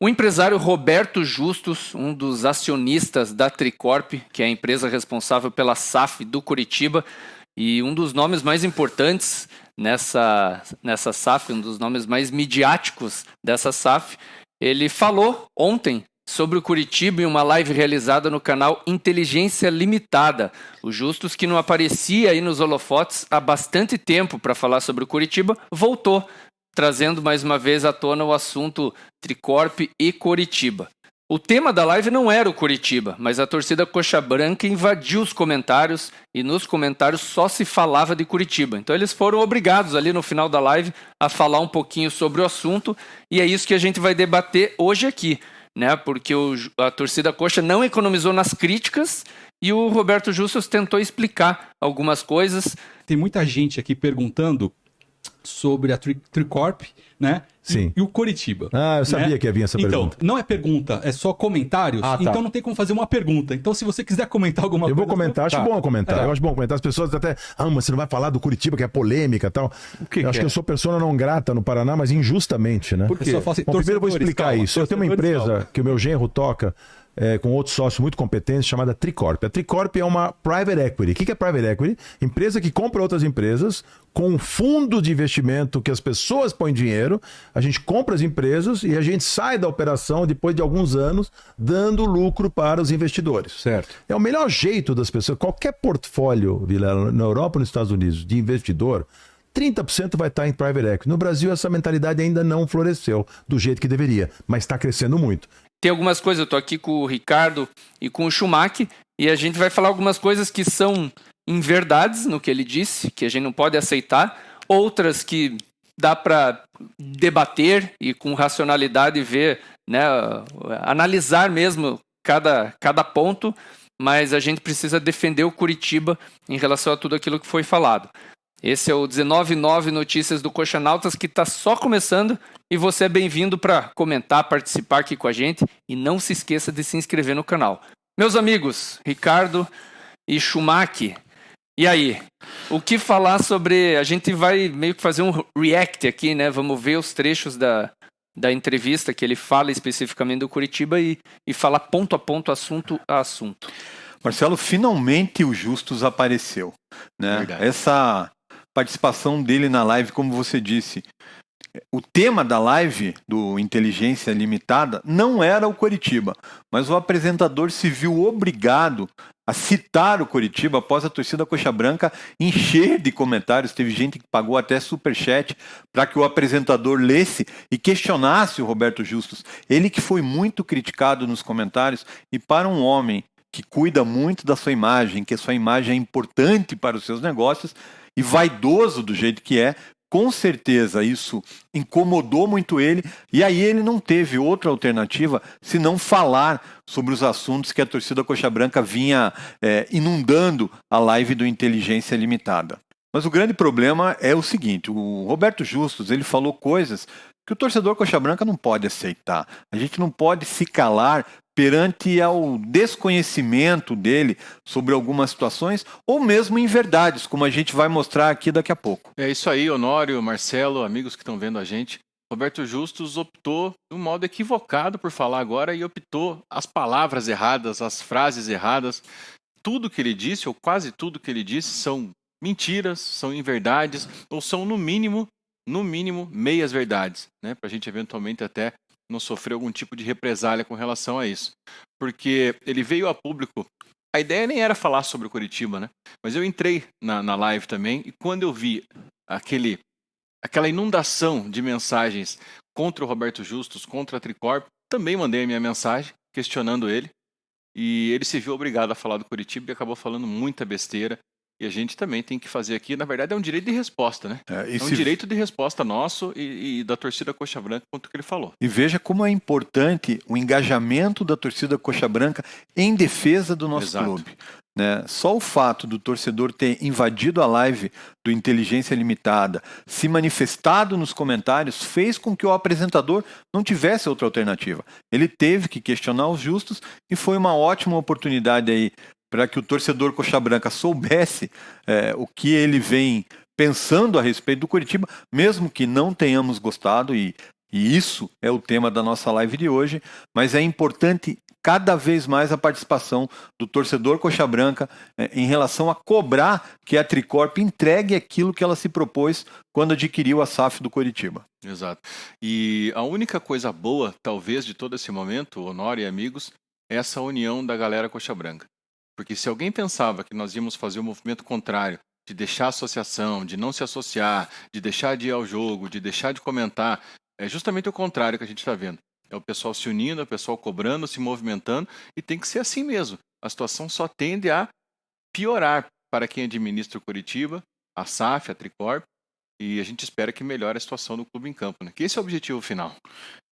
O empresário Roberto Justus, um dos acionistas da Tricorp, que é a empresa responsável pela SAF do Curitiba, e um dos nomes mais importantes nessa SAF, um dos nomes mais midiáticos dessa SAF, ele falou ontem sobre o Curitiba em uma live realizada no canal Inteligência Limitada. O Justus, que não aparecia aí nos holofotes há bastante tempo para falar sobre o Curitiba, voltou, trazendo mais uma vez à tona o assunto Tricorp e Curitiba. O tema da live não era o Curitiba, mas a torcida Coxa Branca invadiu os comentários e nos comentários só se falava de Curitiba. Então eles foram obrigados ali no final da live a falar um pouquinho sobre o assunto e é isso que a gente vai debater hoje aqui, né? Porque a torcida Coxa não economizou nas críticas e o Roberto Justus tentou explicar algumas coisas. Tem muita gente aqui perguntando sobre a Tricorp, né? Sim. E o Curitiba. Eu sabia que havia essa pergunta. Então, não é pergunta, é só comentários. Tá. Então não tem como fazer uma pergunta. Então, se você quiser comentar alguma coisa... Eu vou comentar, acho bom comentar. Eu acho bom comentar. As pessoas até... mas você não vai falar do Curitiba, que é polêmica e tal. Eu acho que eu sou persona não grata no Paraná, mas injustamente, né? Por quê? Assim, bom, primeiro eu vou explicar isso. Eu tenho uma empresa que o meu genro toca... com outro sócio muito competente, chamada Tricorp. A Tricorp é uma private equity. O que é private equity? Empresa que compra outras empresas com um fundo de investimento que as pessoas põem dinheiro, a gente compra as empresas e a gente sai da operação depois de alguns anos dando lucro para os investidores. Certo. É o melhor jeito das pessoas. Qualquer portfólio, Vilela, na Europa ou nos Estados Unidos, de investidor, 30% vai estar em private equity. No Brasil, essa mentalidade ainda não floresceu do jeito que deveria, mas está crescendo muito. Tem algumas coisas, eu estou aqui com o Ricardo e com o Schumacher, e a gente vai falar algumas coisas que são inverdades no que ele disse, que a gente não pode aceitar, outras que dá para debater e com racionalidade ver, né, analisar mesmo cada ponto, mas a gente precisa defender o Curitiba em relação a tudo aquilo que foi falado. Esse é o 19.9 Notícias do Coxanautas, que está só começando e você é bem-vindo para comentar, participar aqui com a gente e não se esqueça de se inscrever no canal. Meus amigos, Ricardo e Schumacher, e aí? O que falar sobre... A gente vai meio que fazer um react aqui, né? Vamos ver os trechos da entrevista que ele fala especificamente do Curitiba e falar ponto a ponto, assunto a assunto. Marcelo, finalmente o Justus apareceu, né? Essa participação dele na live, como você disse, o tema da live do Inteligência Limitada não era o Curitiba, mas o apresentador se viu obrigado a citar o Curitiba após a torcida Coxa Branca encher de comentários. Teve gente que pagou até superchat para que o apresentador lesse e questionasse o Roberto Justus. Ele que foi muito criticado nos comentários, e para um homem que cuida muito da sua imagem, que a sua imagem é importante para os seus negócios, e vaidoso do jeito que é, com certeza isso incomodou muito ele, e aí ele não teve outra alternativa senão falar sobre os assuntos que a torcida Coxa Branca vinha inundando a live do Inteligência Limitada. Mas o grande problema é o seguinte: o Roberto Justus, ele falou coisas que o torcedor Coxa Branca não pode aceitar. A gente não pode se calar perante ao desconhecimento dele sobre algumas situações, ou mesmo em verdades, como a gente vai mostrar aqui daqui a pouco. É isso aí, Honório, Marcelo, amigos que estão vendo a gente. Roberto Justus optou de um modo equivocado por falar agora e optou as palavras erradas, as frases erradas. Tudo que ele disse, ou quase tudo que ele disse, são mentiras, são inverdades, ou são, no mínimo, meias verdades, né? Para a gente eventualmente até não sofrer algum tipo de represália com relação a isso. Porque ele veio a público... A ideia nem era falar sobre o Curitiba, né? Mas eu entrei na live também, e quando eu vi aquela inundação de mensagens contra o Roberto Justus, contra a Tricorp, também mandei a minha mensagem questionando ele, e ele se viu obrigado a falar do Curitiba e acabou falando muita besteira. E a gente também tem que fazer aqui, na verdade é um direito de resposta, né? É um direito de resposta nosso e da torcida Coxa Branca quanto o que ele falou. E veja como é importante o engajamento da torcida Coxa Branca em defesa do nosso clube. Né? Só o fato do torcedor ter invadido a live do Inteligência Limitada, se manifestado nos comentários, fez com que o apresentador não tivesse outra alternativa. Ele teve que questionar os Justus e foi uma ótima oportunidade aí para que o torcedor Coxa Branca soubesse o que ele vem pensando a respeito do Curitiba, mesmo que não tenhamos gostado, e E isso é o tema da nossa live de hoje, mas é importante cada vez mais a participação do torcedor coxa branca em relação a cobrar que a Tricorp entregue aquilo que ela se propôs quando adquiriu a SAF do Coritiba. Exato. E a única coisa boa, talvez, de todo esse momento, Honório e amigos, é essa união da galera coxa branca. Porque se alguém pensava que nós íamos fazer o movimento contrário, de deixar a associação, de não se associar, de deixar de ir ao jogo, de deixar de comentar, é justamente o contrário que a gente está vendo. É o pessoal se unindo, é o pessoal cobrando, se movimentando, e tem que ser assim mesmo. A situação só tende a piorar para quem administra o Coritiba, a SAF, a Tricorp, e a gente espera que melhore a situação do clube em campo, né? Que esse é o objetivo final.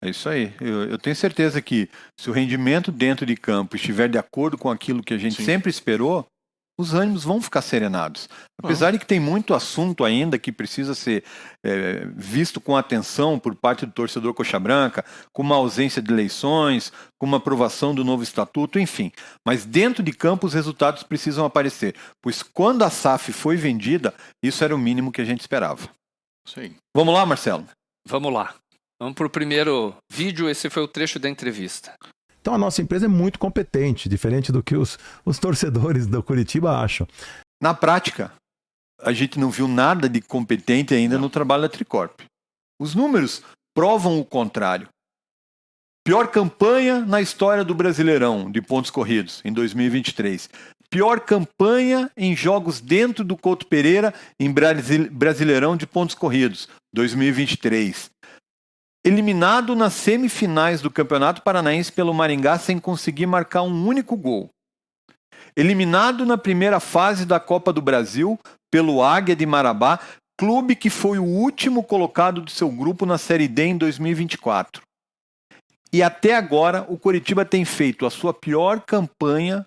É isso aí. Eu tenho certeza que se o rendimento dentro de campo estiver de acordo com aquilo que a gente sempre esperou, os ânimos vão ficar serenados. Apesar de que tem muito assunto ainda que precisa ser visto com atenção por parte do torcedor coxa branca, com uma ausência de eleições, com uma aprovação do novo estatuto, enfim. Mas dentro de campo os resultados precisam aparecer. Pois quando a SAF foi vendida, isso era o mínimo que a gente esperava. Isso aí. Vamos lá, Marcelo? Vamos lá. Vamos para o primeiro vídeo. Esse foi o trecho da entrevista. Então a nossa empresa é muito competente, diferente do que os torcedores do Coritiba acham. Na prática, a gente não viu nada de competente ainda no trabalho da Tricorp. Os números provam o contrário. Pior campanha na história do Brasileirão de pontos corridos em 2023. Pior campanha em jogos dentro do Couto Pereira em Brasileirão de pontos corridos 2023. Eliminado nas semifinais do Campeonato Paranaense pelo Maringá sem conseguir marcar um único gol. Eliminado na primeira fase da Copa do Brasil pelo Águia de Marabá, clube que foi o último colocado do seu grupo na Série D em 2024. E até agora o Coritiba tem feito a sua pior campanha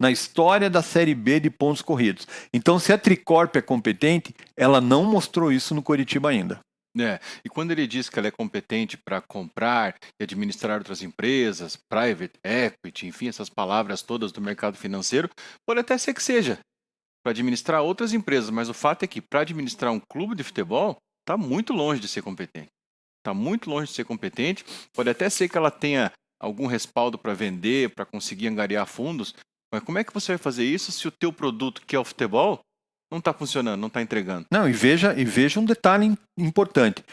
na história da Série B de pontos corridos. Então, se a Tricorp é competente, ela não mostrou isso no Coritiba ainda. E quando ele diz que ela é competente para comprar e administrar outras empresas, private equity, enfim, essas palavras todas do mercado financeiro, pode até ser que seja para administrar outras empresas, mas o fato é que para administrar um clube de futebol está muito longe de ser competente. Está muito longe de ser competente. Pode até ser que ela tenha algum respaldo para vender, para conseguir angariar fundos, mas como é que você vai fazer isso se o teu produto, que é o futebol, não está funcionando, não está entregando? Não, e veja um detalhe importante.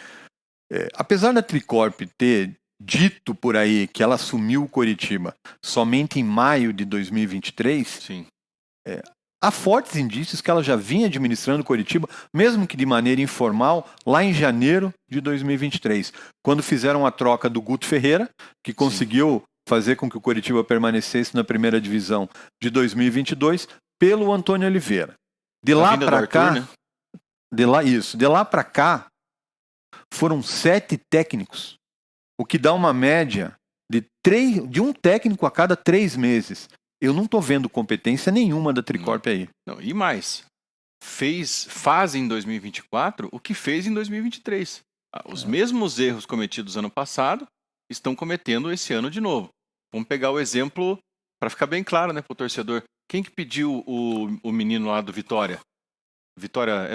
Apesar da Tricorp ter dito por aí que ela assumiu o Coritiba somente em maio de 2023, Sim. Há fortes indícios que ela já vinha administrando o Coritiba, mesmo que de maneira informal, lá em janeiro de 2023, quando fizeram a troca do Guto Ferreira, que conseguiu fazer com que o Coritiba permanecesse na primeira divisão de 2022, pelo Antônio Oliveira. De lá para cá, né? De lá para cá, foram 7 técnicos, o que dá uma média de um técnico a cada 3 meses. Eu não estou vendo competência nenhuma da Tricorp aí. Não, e mais, faz em 2024 o que fez em 2023. Os mesmos erros cometidos ano passado estão cometendo esse ano de novo. Vamos pegar o exemplo, para ficar bem claro, né, para o torcedor. Quem que pediu o menino lá do Vitória?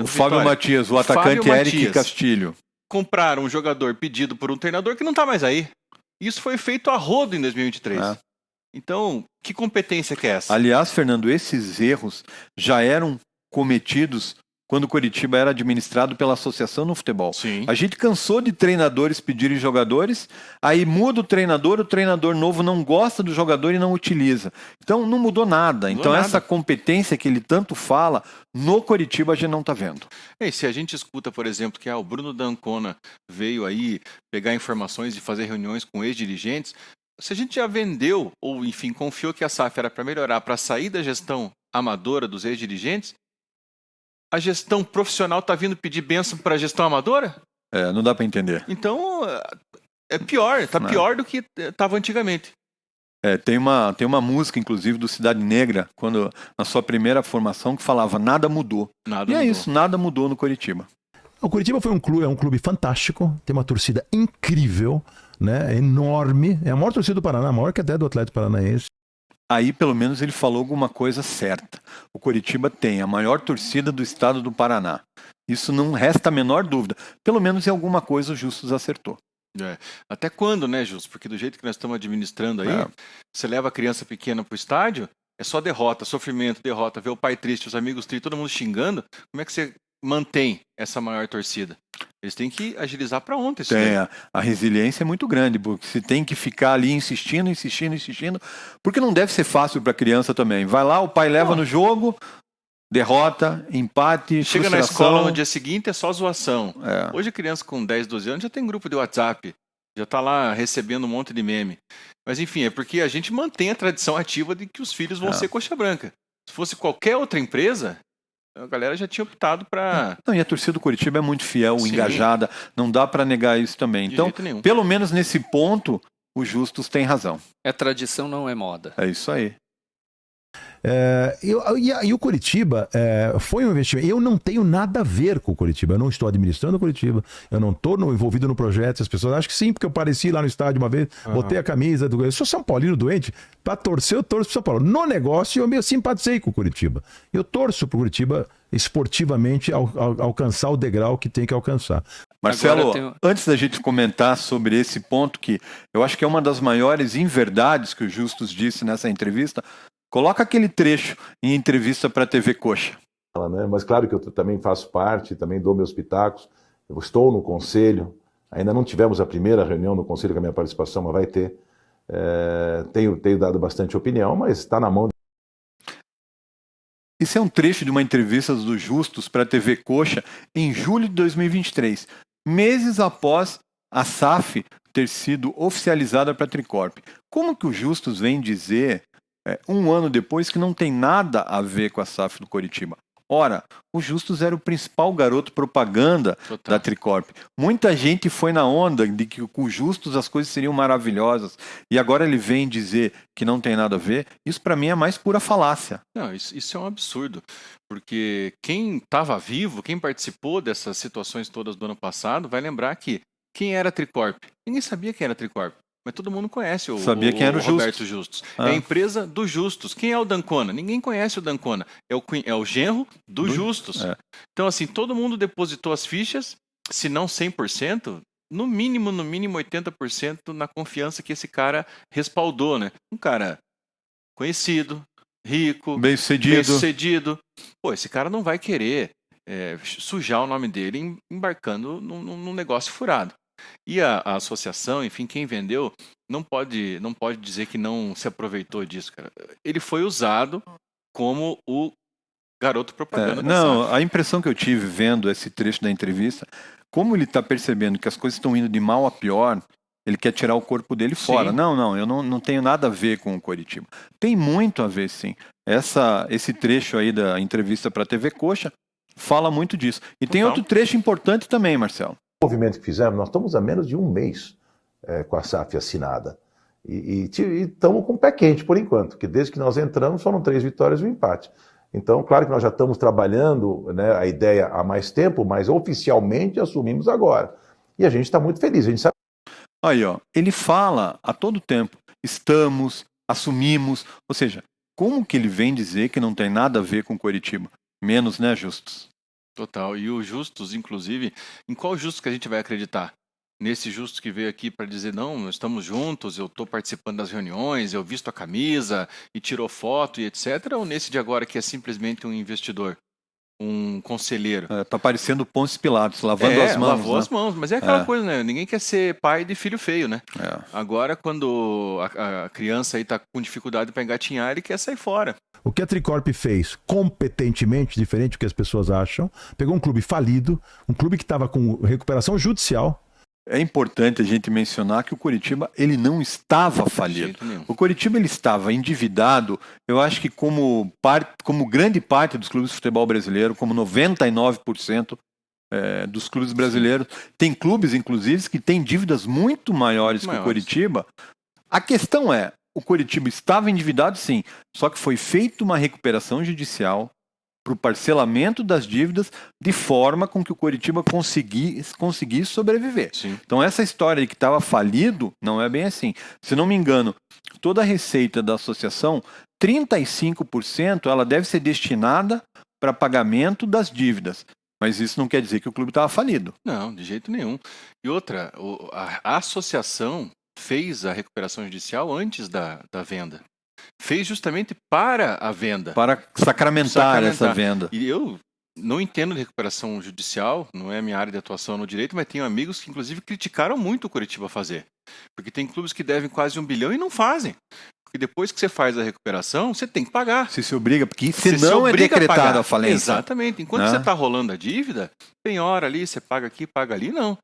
O Fábio Matias, o atacante Eric Castilho. Compraram um jogador pedido por um treinador que não está mais aí. Isso foi feito a rodo em 2023. Então, que competência que é essa? Aliás, Fernando, esses erros já eram cometidos quando o Coritiba era administrado pela associação no futebol. Sim. A gente cansou de treinadores pedirem jogadores, aí muda o treinador novo não gosta do jogador e não utiliza. Então não mudou nada. Essa competência que ele tanto fala, no Coritiba a gente não está vendo. E se a gente escuta, por exemplo, que o Bruno D'Ancona veio aí pegar informações e fazer reuniões com ex-dirigentes, se a gente já vendeu, ou enfim, confiou que a SAF era para melhorar, para sair da gestão amadora dos ex-dirigentes, a gestão profissional está vindo pedir bênção para a gestão amadora? Não dá para entender. Então, é pior, está pior do que estava antigamente. Tem uma música, inclusive, do Cidade Negra, quando na sua primeira formação, que falava nada mudou. Isso, nada mudou no Coritiba. O Coritiba é um clube fantástico, tem uma torcida incrível, né, enorme, é a maior torcida do Paraná, maior que até do Atlético Paranaense. Aí, pelo menos, ele falou alguma coisa certa. O Coritiba tem a maior torcida do estado do Paraná. Isso não resta a menor dúvida. Pelo menos em alguma coisa o Justus acertou. Até quando, né, Justo? Porque do jeito que nós estamos administrando aí, você leva a criança pequena pro estádio, é só derrota, sofrimento, derrota, ver o pai triste, os amigos tristes, todo mundo xingando. Como é que você mantém essa maior torcida? Eles têm que agilizar para ontem. A resiliência é muito grande, porque você tem que ficar ali insistindo, porque não deve ser fácil para a criança também. Vai lá, o pai leva no jogo, derrota, empate, chega frustração. Na escola no dia seguinte é só zoação. Hoje a criança com 10, 12 anos já tem grupo de WhatsApp, já está lá recebendo um monte de meme. Mas enfim, é porque a gente mantém a tradição ativa de que os filhos vão ser coxa branca. Se fosse qualquer outra empresa, a galera já tinha optado para... Não, e a torcida do Coritiba é muito fiel, engajada, não dá para negar isso também. Então, pelo menos nesse ponto, o Justus tem razão. É tradição, não é moda. É isso aí. E o Coritiba foi um investimento. Eu não tenho nada a ver com o Coritiba. Eu não estou administrando o Coritiba. Eu não estou envolvido no projeto. As pessoas acham que sim, porque eu apareci lá no estádio uma vez, botei a camisa do. Eu sou São Paulino doente. Para torcer, eu torço para São Paulo. No negócio, eu meio simpatizei com o Coritiba. Eu torço para o Coritiba esportivamente alcançar o degrau que tem que alcançar. Marcelo, antes da gente comentar sobre esse ponto, que eu acho que é uma das maiores inverdades que o Justus disse nessa entrevista, coloca aquele trecho em entrevista para a TV Coxa. Mas claro que eu também faço parte, também dou meus pitacos. Eu estou no conselho, ainda não tivemos a primeira reunião no conselho com a minha participação, mas vai ter. Tenho dado bastante opinião, mas está na mão. Isso é um trecho de uma entrevista do Justus para a TV Coxa em julho de 2023, meses após a SAF ter sido oficializada para a Tricorp. Como que o Justus vem dizer, um ano depois, que não tem nada a ver com a SAF do Coritiba? Ora, o Justus era o principal garoto propaganda da Tricorp. Muita gente foi na onda de que com o Justus as coisas seriam maravilhosas. E agora ele vem dizer que não tem nada a ver. Isso para mim é mais pura falácia. Não, isso é um absurdo. Porque quem estava vivo, quem participou dessas situações todas do ano passado, vai lembrar que quem era a Tricorp? Ninguém sabia quem era a Tricorp. Mas todo mundo conhece o Roberto Justus. É a empresa do Justus. Quem é o D'Ancona? Ninguém conhece o D'Ancona. É o genro do Justus. Então, assim, todo mundo depositou as fichas, se não 100%, no mínimo 80% na confiança que esse cara respaldou, né? Um cara conhecido, rico, bem-sucedido. Pô, esse cara não vai querer sujar o nome dele embarcando num negócio furado. E a associação, enfim, quem vendeu, não pode dizer que não se aproveitou disso, cara. Ele foi usado como o garoto propaganda. A impressão que eu tive vendo esse trecho da entrevista, como ele está percebendo que as coisas estão indo de mal a pior, ele quer tirar o corpo dele fora. Sim. Não, eu não tenho nada a ver com o Coritiba. Tem muito a ver, sim. Esse trecho aí da entrevista para a TV Coxa fala muito disso. E tem outro trecho importante também, Marcelo. O movimento que fizemos, nós estamos há menos de um mês com a SAF assinada. E estamos com o pé quente por enquanto, porque desde que nós entramos foram 3 vitórias e um empate. Então, claro que nós já estamos trabalhando, né, a ideia há mais tempo, mas oficialmente assumimos agora. E a gente está muito feliz, a gente sabe. Aí, ó, ele fala a todo tempo, estamos, assumimos, ou seja, como que ele vem dizer que não tem nada a ver com Coritiba? Menos, né, Justus? Total. E o Justus, inclusive, em qual Justus que a gente vai acreditar? Nesse Justus que veio aqui para dizer, não, nós estamos juntos, eu estou participando das reuniões, eu visto a camisa e tirou foto e etc. Ou nesse de agora que é simplesmente um investidor, um conselheiro? Tá parecendo Pôncio Pilatos, lavando as mãos. Lavou as mãos, mas é aquela coisa, né? Ninguém quer ser pai de filho feio, né? Agora, quando a criança aí tá com dificuldade para engatinhar, ele quer sair fora. O que a Tricorp fez competentemente, diferente do que as pessoas acham, pegou um clube falido, um clube que estava com recuperação judicial. É importante a gente mencionar que o Coritiba ele não estava falido. O Coritiba ele estava endividado, eu acho que como grande parte dos clubes de futebol brasileiro, como 99% dos clubes brasileiros. Tem clubes, inclusive, que têm dívidas muito maiores que o Coritiba. A questão é, o Coritiba estava endividado, sim, só que foi feita uma recuperação judicial para o parcelamento das dívidas de forma com que o Coritiba conseguisse sobreviver. Sim. Então essa história de que estava falido não é bem assim. Se não me engano, toda a receita da associação, 35% ela deve ser destinada para pagamento das dívidas. Mas isso não quer dizer que o clube estava falido. Não, de jeito nenhum. E outra, a associação fez a recuperação judicial antes da venda. Fez justamente para a venda. Para sacramentar essa venda. E eu não entendo de recuperação judicial, não é a minha área de atuação no direito, mas tenho amigos que inclusive criticaram muito o Coritiba fazer. Porque tem clubes que devem quase 1 bilhão e não fazem. Porque depois que você faz a recuperação, você tem que pagar. Você se obriga, porque senão é decretada a falência. Exatamente. Enquanto você está rolando a dívida, tem hora ali, você paga aqui, paga ali, não.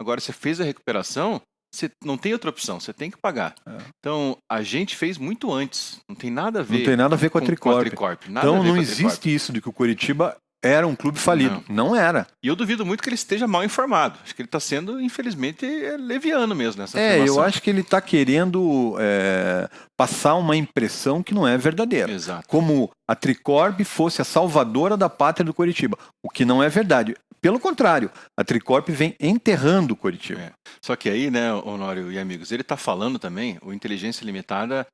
Agora, você fez a recuperação, você não tem outra opção, você tem que pagar. Então, a gente fez muito antes. Não tem nada a ver, não tem nada a ver com a Tricorp. Então, não existe isso de que o Coritiba era um clube falido. Não era. E eu duvido muito que ele esteja mal informado. Acho que ele está sendo, infelizmente, leviano mesmo nessa afirmação. Eu acho que ele está querendo passar uma impressão que não é verdadeira. Exato. Como a Tricorp fosse a salvadora da pátria do Coritiba. O que não é verdade. Pelo contrário, a Tricorp vem enterrando o Coritiba. Só que aí, né, Honório e amigos, ele está falando também, o Inteligência Limitada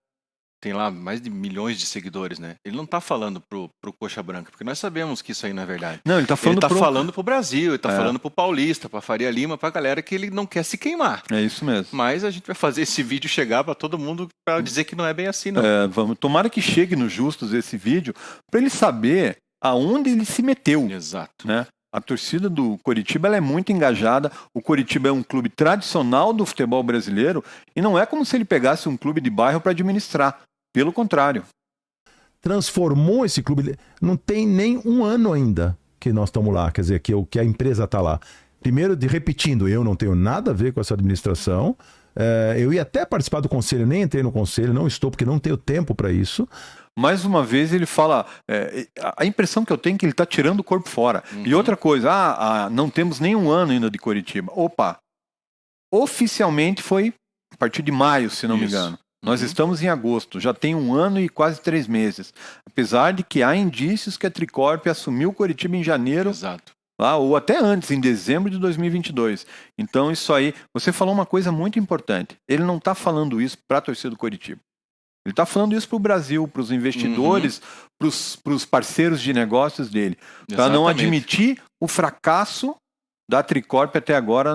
tem lá mais de milhões de seguidores, né? Ele não tá falando pro Coxa Branca, porque nós sabemos que isso aí não é verdade. Não, ele tá falando falando pro Brasil, ele tá falando pro Paulista, pra Faria Lima, pra galera que ele não quer se queimar. É isso mesmo. Mas a gente vai fazer esse vídeo chegar pra todo mundo pra dizer que não é bem assim, não. Tomara que chegue no Justus esse vídeo pra ele saber aonde ele se meteu. Exato. Né? A torcida do Coritiba ela é muito engajada. O Coritiba é um clube tradicional do futebol brasileiro e não é como se ele pegasse um clube de bairro para administrar. Pelo contrário. Transformou esse clube. Não tem nem 1 ano ainda que nós estamos lá, quer dizer, que a empresa está lá. Primeiro, repetindo, eu não tenho nada a ver com essa administração. Eu ia até participar do conselho, nem entrei no conselho, não estou, porque não tenho tempo para isso. Mais uma vez ele fala, a impressão que eu tenho é que ele está tirando o corpo fora. E outra coisa, não temos nem 1 ano ainda de Coritiba. Opa, oficialmente foi a partir de maio, se não me engano. Nós estamos em agosto, já tem 1 ano e quase 3 meses. Apesar de que há indícios que a Tricorp assumiu o Coritiba em janeiro, lá, ou até antes, em dezembro de 2022. Então isso aí, você falou uma coisa muito importante. Ele não está falando isso para a torcida do Coritiba. Ele está falando isso para o Brasil, para os investidores, para os parceiros de negócios dele. Para não admitir o fracasso da Tricorp até agora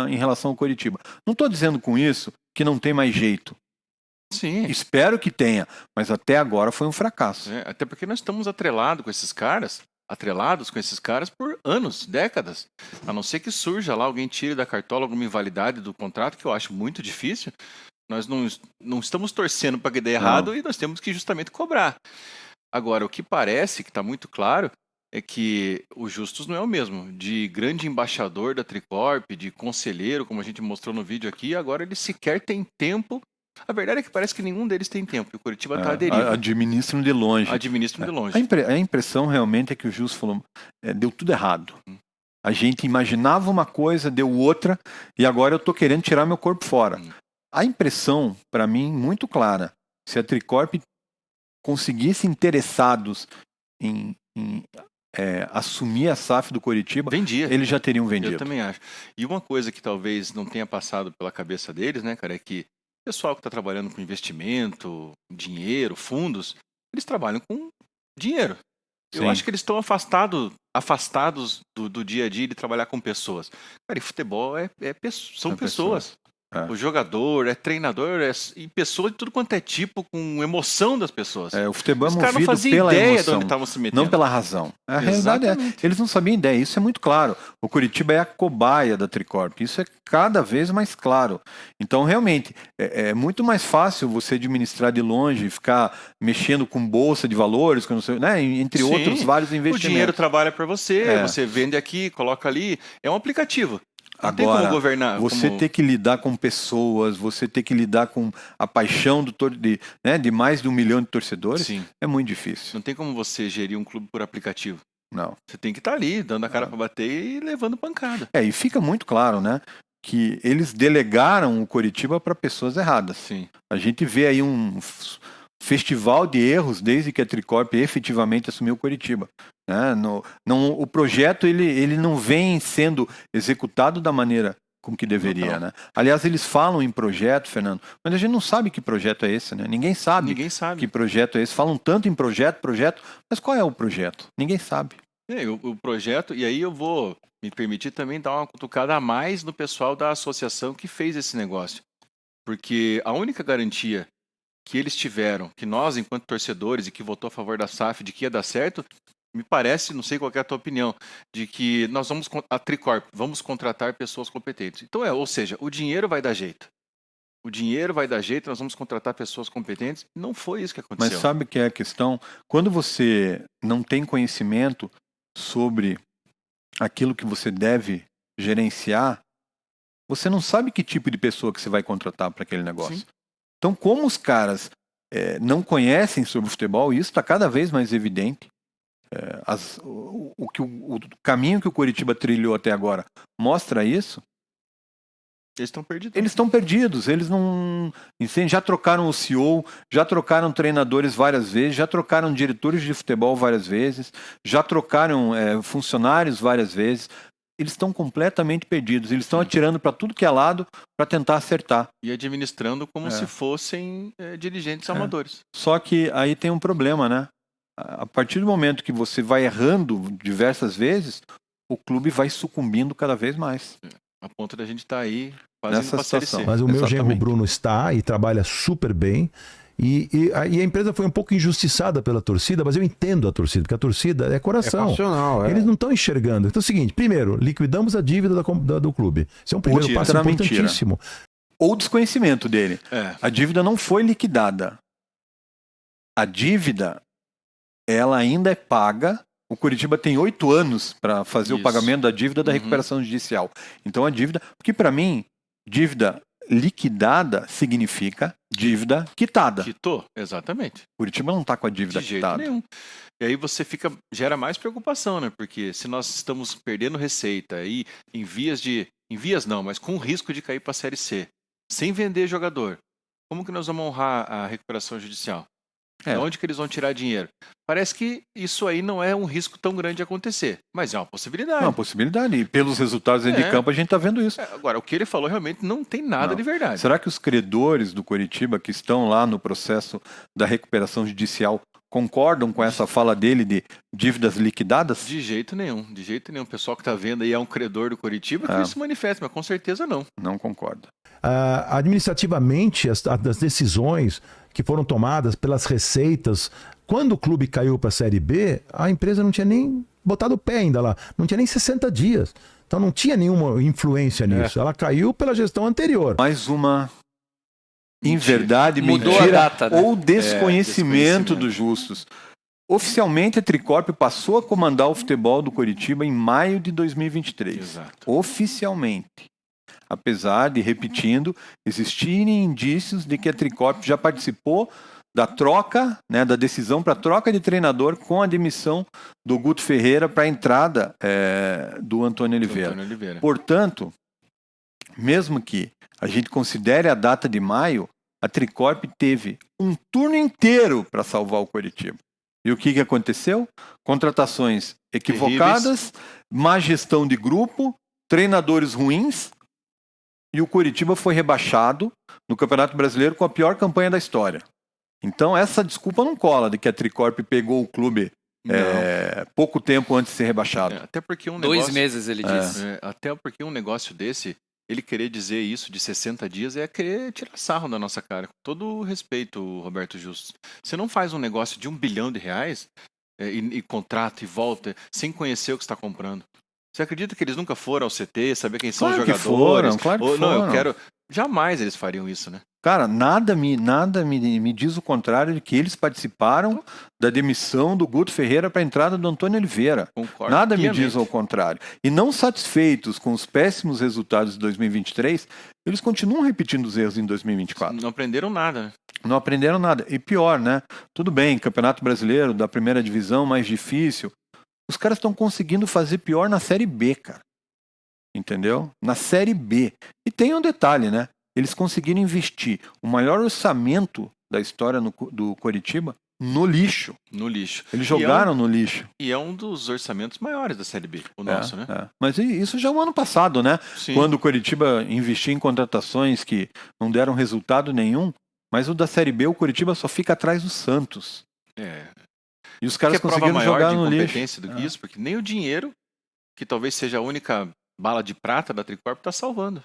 em relação ao Coritiba. Não estou dizendo com isso que não tem mais jeito. Sim. Espero que tenha, mas até agora foi um fracasso. Até porque nós estamos atrelados com esses caras por anos, décadas. A não ser que surja lá, alguém tire da cartola alguma invalidade do contrato, que eu acho muito difícil. Nós não estamos torcendo para que dê errado e nós temos que justamente cobrar. Agora, o que parece que está muito claro é que o Justus não é o mesmo. De grande embaixador da Tricorp, de conselheiro, como a gente mostrou no vídeo aqui, agora ele sequer tem tempo. A verdade é que parece que nenhum deles tem tempo. E o Coritiba está à deriva. Administram de longe. Administram de longe. A impressão realmente é que o Justus falou, deu tudo errado. A gente imaginava uma coisa, deu outra, e agora eu estou querendo tirar meu corpo fora. A impressão, para mim, muito clara. Se a Tricorp conseguisse interessados em assumir a SAF do Coritiba, eles já teriam vendido. Eu também acho. E uma coisa que talvez não tenha passado pela cabeça deles, né, cara, é que o pessoal que está trabalhando com investimento, dinheiro, fundos, eles trabalham com dinheiro. Eu acho que eles estão afastados do dia a dia de trabalhar com pessoas. Cara, e futebol são pessoas. O jogador, treinador, e pessoas de tudo quanto é tipo, com emoção das pessoas. O futebol é movido pela emoção. Os caras não faziam ideia de onde estavam se metendo. Não pela razão. A realidade eles não sabiam ideia, isso é muito claro. O Coritiba é a cobaia da Tricorp, isso é cada vez mais claro. Então, realmente, é muito mais fácil você administrar de longe, ficar mexendo com bolsa de valores, entre outros vários investimentos. O dinheiro trabalha para você, você vende aqui, coloca ali, é um aplicativo. Não tem como governar. Você ter que lidar com pessoas, você ter que lidar com a paixão de mais de 1 milhão de torcedores, é muito difícil. Não tem como você gerir um clube por aplicativo. Não. Você tem que estar ali, dando a cara para bater e levando pancada. E fica muito claro, né, que eles delegaram o Coritiba para pessoas erradas. Sim. A gente vê aí um festival de erros desde que a Tricorp efetivamente assumiu o Coritiba. O projeto ele não vem sendo executado da maneira como que deveria. Né? Aliás, eles falam em projeto, Fernando, mas a gente não sabe que projeto é esse. Né? Ninguém sabe que projeto é esse. Falam tanto em projeto, mas qual é o projeto? Ninguém sabe. O projeto, e aí eu vou me permitir também dar uma cutucada a mais no pessoal da associação que fez esse negócio. Porque a única garantia que eles tiveram, que nós, enquanto torcedores e que votou a favor da SAF, de que ia dar certo, me parece, não sei qual é a tua opinião, de que nós a Tricorp, vamos contratar pessoas competentes. Então ou seja, o dinheiro vai dar jeito. O dinheiro vai dar jeito, nós vamos contratar pessoas competentes. Não foi isso que aconteceu. Mas sabe o que é a questão? Quando você não tem conhecimento sobre aquilo que você deve gerenciar, você não sabe que tipo de pessoa que você vai contratar para aquele negócio. Sim. Então, como os caras não conhecem sobre futebol, isso está cada vez mais evidente. O caminho que o Coritiba trilhou até agora mostra isso. Eles estão perdidos. Eles estão perdidos. Eles não... Já trocaram o CEO, já trocaram treinadores várias vezes, já trocaram diretores de futebol várias vezes, já trocaram funcionários várias vezes. Eles estão completamente perdidos. Eles estão atirando para tudo que é lado para tentar acertar. E administrando como se fossem dirigentes amadores. Só que aí tem um problema, né? A partir do momento que você vai errando diversas vezes, o clube vai sucumbindo cada vez mais. A ponto da gente estar aí quase nessa situação. Mas o meu genro Bruno está e trabalha super bem. E a empresa foi um pouco injustiçada pela torcida, mas eu entendo a torcida, porque a torcida é coração. É passional, Eles não estão enxergando. Então é o seguinte, primeiro, liquidamos a dívida do clube. Isso é um primeiro passo importantíssimo. Ou desconhecimento dele. A dívida não foi liquidada. A dívida, ela ainda é paga. O Coritiba tem 8 anos para fazer o pagamento da dívida da recuperação judicial. Então a dívida... Porque para mim, dívida liquidada significa dívida quitada. Quitou, exatamente. Curitiba não está com a dívida quitada. De jeito nenhum. E aí você gera mais preocupação, né? Porque se nós estamos perdendo receita e em vias não, mas com risco de cair para a Série C, sem vender jogador, como que nós vamos honrar a recuperação judicial? De onde que eles vão tirar dinheiro? Parece que isso aí não é um risco tão grande de acontecer, mas é uma possibilidade. É uma possibilidade, e pelos resultados de campo a gente está vendo isso. Agora, o que ele falou realmente não tem nada de verdade. Será que os credores do Coritiba que estão lá no processo da recuperação judicial concordam com essa fala dele de dívidas liquidadas? De jeito nenhum, de jeito nenhum. O pessoal que está vendo aí é um credor do Coritiba que isso manifesta, mas com certeza não. Não concordo. Administrativamente, as decisões que foram tomadas pelas receitas, quando o clube caiu para a Série B, a empresa não tinha nem botado o pé ainda lá, não tinha nem 60 dias. Então não tinha nenhuma influência nisso. Ela caiu pela gestão anterior. Mais uma inverdade, Mudou mentira a data, né? ou desconhecimento dos justos. Oficialmente, a Tricorp passou a comandar o futebol do Coritiba em maio de 2023. Exato. Oficialmente. Apesar de, repetindo, existirem indícios de que a Tricorp já participou da troca, né, da decisão para troca de treinador com a demissão do Guto Ferreira para a entrada do Antônio Oliveira. Portanto, mesmo que a gente considere a data de maio, a Tricorp teve um turno inteiro para salvar o Coritiba. E o que aconteceu? Contratações equivocadas, má gestão de grupo, treinadores ruins, e o Coritiba foi rebaixado no Campeonato Brasileiro com a pior campanha da história. Então essa desculpa não cola de que a Tricorp pegou o clube pouco tempo antes de ser rebaixado. Até porque 2 meses, ele disse. Até porque um negócio desse, ele querer dizer isso de 60 dias é querer tirar sarro da nossa cara. Com todo o respeito, Roberto Justus. Você não faz um negócio de R$1 bilhão e contrata e volta sem conhecer o que está comprando. Você acredita que eles nunca foram ao CT, saber quem são os jogadores? Claro que foram. Não, eu quero... Jamais eles fariam isso, né? Cara, nada me diz o contrário de que eles participaram da demissão do Guto Ferreira para a entrada do Antônio Oliveira. Concordo. Nada me diz ao contrário. E não satisfeitos com os péssimos resultados de 2023, eles continuam repetindo os erros em 2024. Não aprenderam nada, né? Não aprenderam nada. E pior, né? Tudo bem, Campeonato Brasileiro, da primeira divisão, mais difícil. Os caras estão conseguindo fazer pior na Série B, cara. Entendeu? Na Série B. E tem um detalhe, né? Eles conseguiram investir o maior orçamento da história do Coritiba no lixo. No lixo. Eles jogaram no lixo. E é um dos orçamentos maiores da Série B, o nosso, né? Mas isso já é o ano passado, né? Sim. Quando o Coritiba investiu em contratações que não deram resultado nenhum, mas o da Série B, o Coritiba só fica atrás do Santos. E os caras que é prova conseguiram maior jogar de no lixo. incompetência do que isso, porque nem o dinheiro, que talvez seja a única bala de prata da Tricorp, está salvando.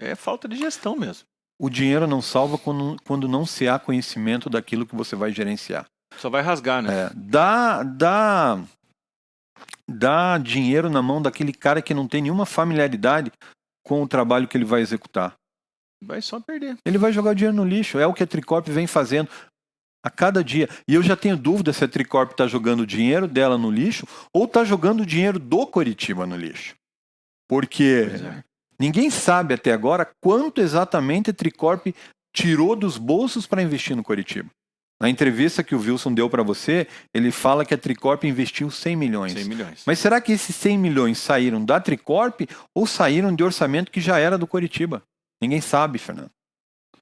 É falta de gestão mesmo. O dinheiro não salva quando não se há conhecimento daquilo que você vai gerenciar. Só vai rasgar, né? Dá dinheiro na mão daquele cara que não tem nenhuma familiaridade com o trabalho que ele vai executar. Vai só perder. Ele vai jogar o dinheiro no lixo. É o que a Tricorp vem fazendo a cada dia. E eu já tenho dúvida se a Tricorp está jogando o dinheiro dela no lixo ou está jogando o dinheiro do Coritiba no lixo. Porque ninguém sabe até agora quanto exatamente a Tricorp tirou dos bolsos para investir no Coritiba. Na entrevista que o Wilson deu para você, ele fala que a Tricorp investiu 100 milhões. 100 milhões. Mas será que esses 100 milhões saíram da Tricorp ou saíram de orçamento que já era do Coritiba? Ninguém sabe, Fernando.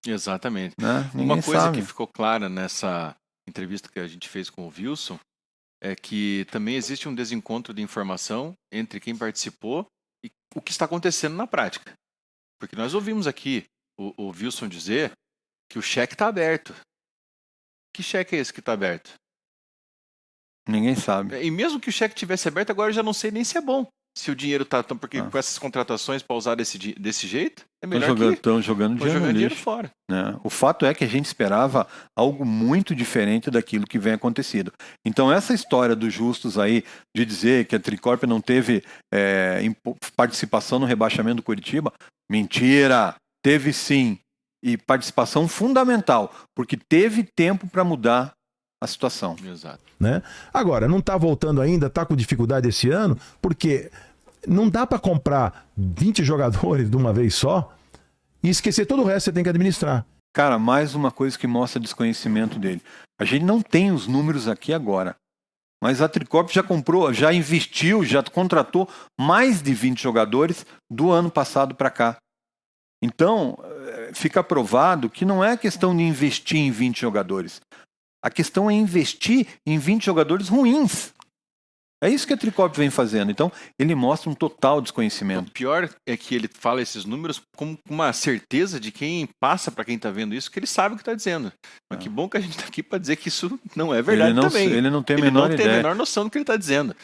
Exatamente. Né? Uma coisa que ficou clara nessa entrevista que a gente fez com o Wilson é que também existe um desencontro de informação entre quem participou e o que está acontecendo na prática. Porque nós ouvimos aqui o Wilson dizer que o cheque está aberto. Que cheque é esse que está aberto? Ninguém sabe. E mesmo que o cheque tivesse aberto, agora eu já não sei nem se é bom. Se o dinheiro está... Porque com essas contratações para usar desse jeito, é melhor Estão jogando dinheiro fora. Né? O fato é que a gente esperava algo muito diferente daquilo que vem acontecendo. Então essa história dos justos aí, de dizer que a Tricorp não teve participação no rebaixamento do Coritiba, mentira! Teve sim. E participação fundamental, porque teve tempo para mudar a situação. Exato. Né? Agora, não está voltando ainda, está com dificuldade esse ano, porque não dá para comprar 20 jogadores de uma vez só e esquecer todo o resto que você tem que administrar. Cara, mais uma coisa que mostra desconhecimento dele. A gente não tem os números aqui agora, mas a Tricorp já comprou, já investiu, já contratou mais de 20 jogadores do ano passado para cá. Então, fica provado que não é questão de investir em 20 jogadores. A questão é investir em 20 jogadores ruins. É isso que a Tricorp vem fazendo. Então, ele mostra um total desconhecimento. O pior é que ele fala esses números com uma certeza de quem passa para quem está vendo isso, que ele sabe o que está dizendo. Mas que bom que a gente está aqui para dizer que isso não é verdade também. Ele não tem a menor ideia. Ele não tem a menor noção do que ele está dizendo.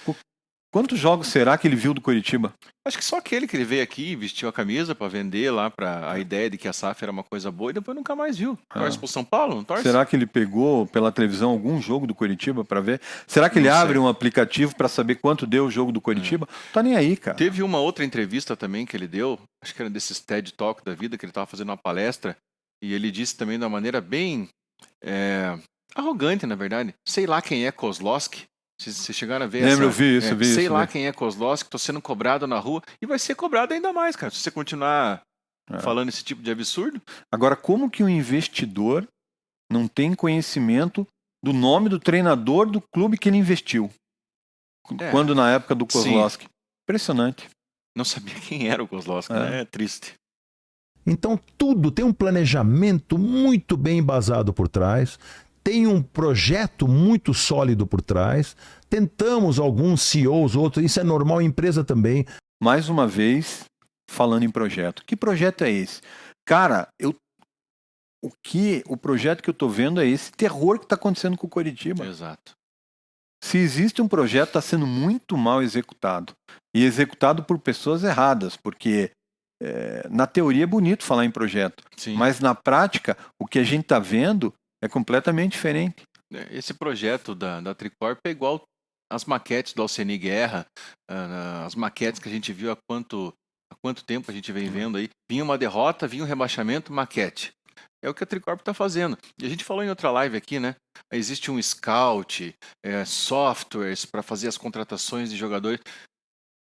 Quantos jogos será que ele viu do Coritiba? Acho que só aquele que ele veio aqui, vestiu a camisa para vender lá, para a ideia de que a SAF era uma coisa boa, e depois nunca mais viu. Torce pro São Paulo, não torce? Será que ele pegou pela televisão algum jogo do Coritiba para ver? Será que ele abre um aplicativo para saber quanto deu o jogo do Coritiba? Tá nem aí, cara. Teve uma outra entrevista também que ele deu, acho que era desses TED Talk da vida, que ele estava fazendo uma palestra, e ele disse também de uma maneira bem arrogante, na verdade. Sei lá quem é Kozlowski. Se chegaram a ver Lembra, eu vi isso, sei lá quem é Kozlowski, tô sendo cobrado na rua, e vai ser cobrado ainda mais, cara, se você continuar falando esse tipo de absurdo. Agora, como que um investidor não tem conhecimento do nome do treinador do clube que ele investiu? Quando na época do Kozlowski. Sim. Impressionante. Não sabia quem era o Kozlowski, né? É triste. Então tudo tem um planejamento muito bem embasado por trás. Tem um projeto muito sólido por trás. Tentamos alguns CEOs, outros, isso é normal em empresa também. Mais uma vez, falando em projeto. Que projeto é esse? Cara, o projeto que eu tô vendo é esse terror que está acontecendo com o Coritiba. Exato. Se existe um projeto, está sendo muito mal executado. E executado por pessoas erradas, porque na teoria é bonito falar em projeto. Sim. Mas na prática, o que a gente está vendo é completamente diferente. Esse projeto da Tricorp é igual às maquetes do Alceni Guerra, as maquetes que a gente viu há quanto tempo a gente vem vendo aí. Vinha uma derrota, vinha um rebaixamento, maquete. É o que a Tricorp está fazendo. E a gente falou em outra live aqui, né? Existe um scout, softwares para fazer as contratações de jogadores.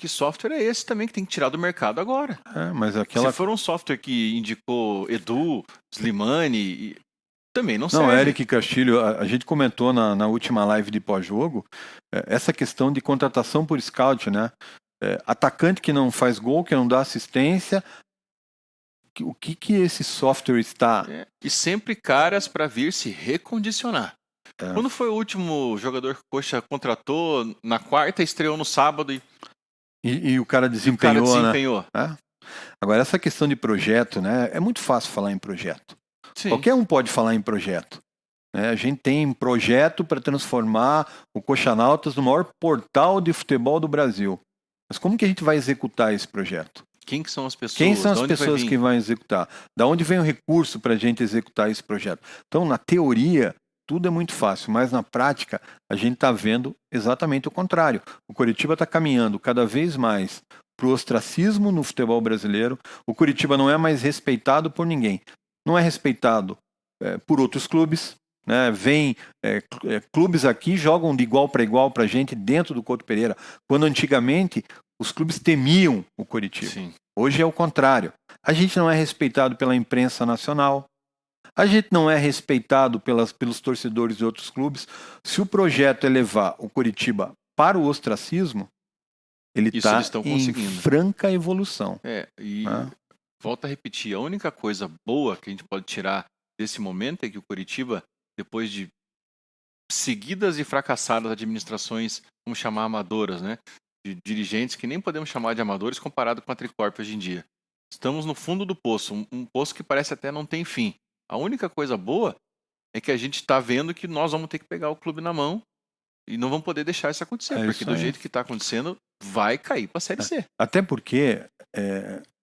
Que software é esse também que tem que tirar do mercado agora? Mas Se for um software que indicou Edu, Slimani... Também não serve. Não, Eric Castilho, a gente comentou na última live de pós-jogo essa questão de contratação por scout, né? Atacante que não faz gol, que não dá assistência. O que esse software está... E sempre caras para vir se recondicionar. Quando foi o último jogador que o Coxa contratou? Na quarta, estreou no sábado e o cara desempenhou, né? Agora, essa questão de projeto, né? É muito fácil falar em projeto. Sim. Qualquer um pode falar em projeto. A gente tem projeto para transformar o Coxanautas no maior portal de futebol do Brasil. Mas como que a gente vai executar esse projeto? Quem que são as pessoas? Quem são as pessoas que vão executar? Da onde vem o recurso para a gente executar esse projeto? Então, na teoria, tudo é muito fácil, mas na prática, a gente está vendo exatamente o contrário. O Coritiba está caminhando cada vez mais para o ostracismo no futebol brasileiro. O Coritiba não é mais respeitado por ninguém. Não é respeitado por outros clubes. Vem clubes aqui, jogam de igual para igual para a gente dentro do Couto Pereira, quando antigamente os clubes temiam o Coritiba. Sim. Hoje é o contrário. A gente não é respeitado pela imprensa nacional, a gente não é respeitado pelos torcedores de outros clubes. Se o projeto é levar o Coritiba para o ostracismo, ele está em franca evolução. Volto a repetir, a única coisa boa que a gente pode tirar desse momento é que o Coritiba, depois de seguidas e fracassadas administrações, vamos chamar amadoras, né? De dirigentes que nem podemos chamar de amadores comparado com a Tricorp hoje em dia. Estamos no fundo do poço, um poço que parece até não tem fim. A única coisa boa é que a gente está vendo que nós vamos ter que pegar o clube na mão e não vamos poder deixar isso acontecer, porque do jeito que está acontecendo, vai cair para a Série C. Até porque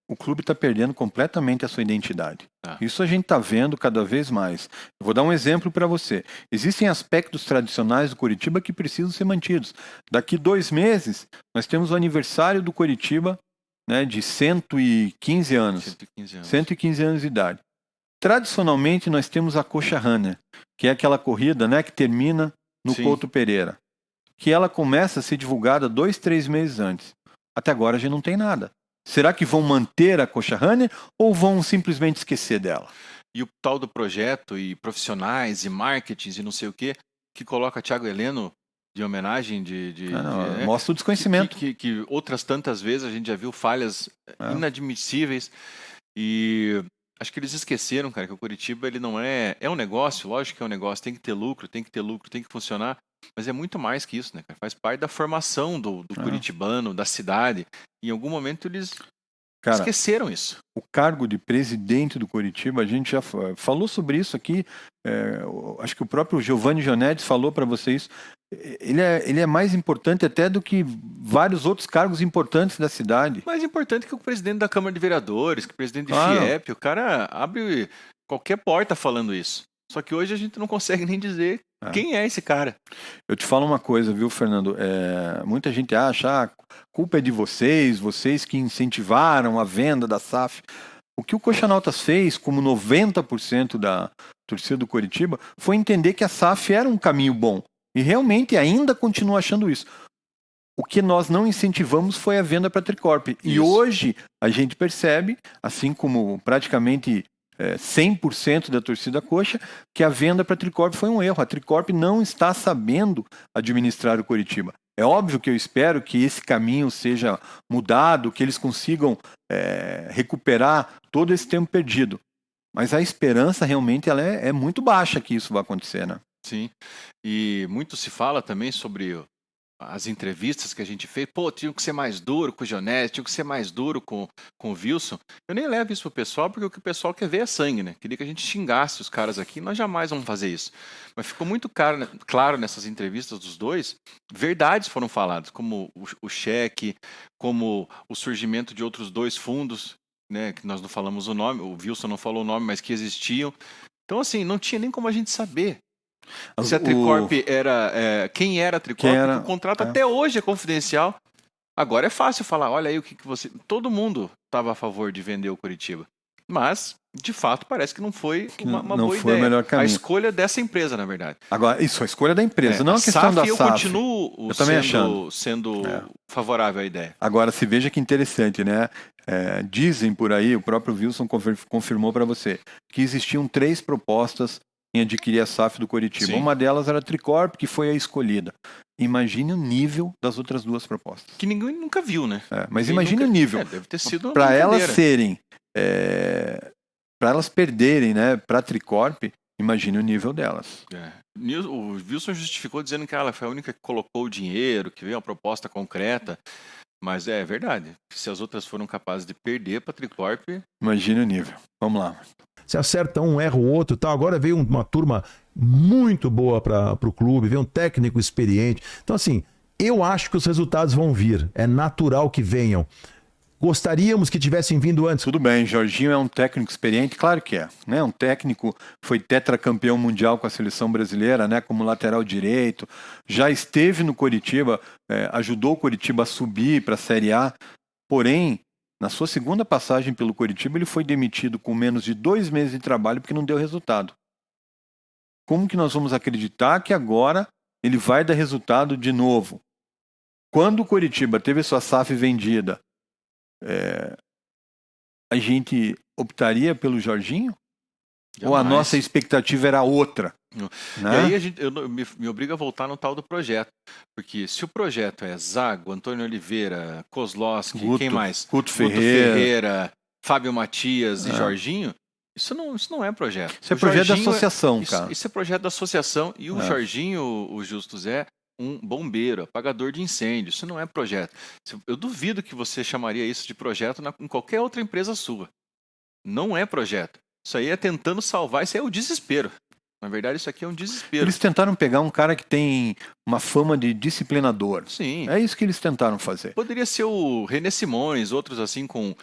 o clube está perdendo completamente a sua identidade. Isso a gente está vendo cada vez mais. Eu vou dar um exemplo para você. Existem aspectos tradicionais do Coritiba que precisam ser mantidos. Daqui 2 meses, nós temos o aniversário do Coritiba, de 115 anos. 115 anos de idade. Tradicionalmente, nós temos a Coxa Runner, que é aquela corrida que termina no Couto Pereira. Que ela começa a ser divulgada 2, 3 meses antes. Até agora a gente não tem nada. Será que vão manter a Coxa Runner ou vão simplesmente esquecer dela? E o tal do projeto e profissionais e marketing e não sei o quê, que coloca Thiago Heleno de homenagem mostra o desconhecimento. Que outras tantas vezes a gente já viu falhas inadmissíveis. E acho que eles esqueceram, cara, que o Coritiba ele não é um negócio, lógico que é um negócio, tem que ter lucro, tem que funcionar. Mas é muito mais que isso, né, cara? Faz parte da formação do curitibano, da cidade. Em algum momento eles esqueceram isso. O cargo de presidente do Coritiba, a gente já falou sobre isso aqui. Acho que o próprio Giovanni Gionetti falou para vocês. Ele é mais importante até do que vários outros cargos importantes da cidade. Mais importante que o presidente da Câmara de Vereadores, que o presidente de FIEP. O cara abre qualquer porta falando isso. Só que hoje a gente não consegue nem dizer quem é esse cara. Eu te falo uma coisa, viu, Fernando? Muita gente acha a culpa é de vocês que incentivaram a venda da SAF. O que o Coxanautas fez, como 90% da torcida do Coritiba, foi entender que a SAF era um caminho bom. E realmente ainda continua achando isso. O que nós não incentivamos foi a venda para a Tricorp. E hoje a gente percebe, assim como praticamente 100% da torcida coxa, que a venda para a Tricorp foi um erro. A Tricorp não está sabendo administrar o Coritiba. É óbvio que eu espero que esse caminho seja mudado, que eles consigam recuperar todo esse tempo perdido. Mas a esperança realmente ela é muito baixa que isso vai acontecer, né? Sim. E muito se fala também sobre as entrevistas que a gente fez. Pô, tinha que ser mais duro com o Gionetti, tinha que ser mais duro com o Wilson. Eu nem levo isso pro pessoal, porque o que o pessoal quer ver é sangue, né? Queria que a gente xingasse os caras aqui, nós jamais vamos fazer isso. Mas ficou muito claro nessas entrevistas dos dois, verdades foram faladas, como o cheque, como o surgimento de outros 2 fundos, né? Que nós não falamos o nome, o Wilson não falou o nome, mas que existiam. Então, assim, não tinha nem como a gente saber se a Tricorp era... quem era a Tricorp, porque o contrato até hoje é confidencial. Agora é fácil falar, olha aí o que você... Todo mundo estava a favor de vender o Coritiba. Mas, de fato, parece que não foi uma boa ideia. O melhor caminho. A escolha dessa empresa, na verdade. Agora, isso, a escolha da empresa, não a questão da SAF. Eu continuo sendo favorável à ideia. Agora, se veja que interessante, né? Dizem por aí, o próprio Wilson confirmou para você, que existiam 3 propostas em adquirir a SAF do Coritiba. Sim. Uma delas era a Tricorp, que foi a escolhida. Imagine o nível das outras 2 propostas. Que ninguém nunca viu, né? Mas imagine o nível. Deve ter sido para elas serem... para elas perderem, né, para a Tricorp, imagine o nível delas. O Wilson justificou dizendo que ela foi a única que colocou o dinheiro, que veio uma proposta concreta. Mas é verdade. Se as outras foram capazes de perder para a Tricorp... Imagine o nível. Vamos lá. Se acerta um, erra o outro, tal. Agora veio uma turma muito boa para o clube, vem um técnico experiente. Então, assim, eu acho que os resultados vão vir. É natural que venham. Gostaríamos que tivessem vindo antes. Tudo bem, Jorginho é um técnico experiente, claro que é, né? Um técnico, foi tetracampeão mundial com a seleção brasileira, né? Como lateral direito, já esteve no Coritiba, ajudou o Coritiba a subir para a Série A, porém, na sua segunda passagem pelo Coritiba, ele foi demitido com menos de 2 meses de trabalho porque não deu resultado. Como que nós vamos acreditar que agora ele vai dar resultado de novo? Quando o Coritiba teve sua SAF vendida, a gente optaria pelo Jorginho? Jamais. Ou a nossa expectativa era outra? Né? Né? E aí me obriga a voltar no tal do projeto. Porque se o projeto é Zago, Antônio Oliveira, Kozlowski, quem mais? Guto Ferreira, Fábio Matias e Jorginho, isso não é projeto. Isso é projeto da associação, cara. Isso é projeto da associação. E o Jorginho, o Justus, é um bombeiro, apagador de incêndio. Isso não é projeto. Eu duvido que você chamaria isso de projeto em qualquer outra empresa sua. Não é projeto. Isso aí é tentando salvar, isso aí é o desespero. Na verdade, isso aqui é um desespero. Eles tentaram pegar um cara que tem uma fama de disciplinador. Sim. É isso que eles tentaram fazer. Poderia ser o René Simões, outros assim com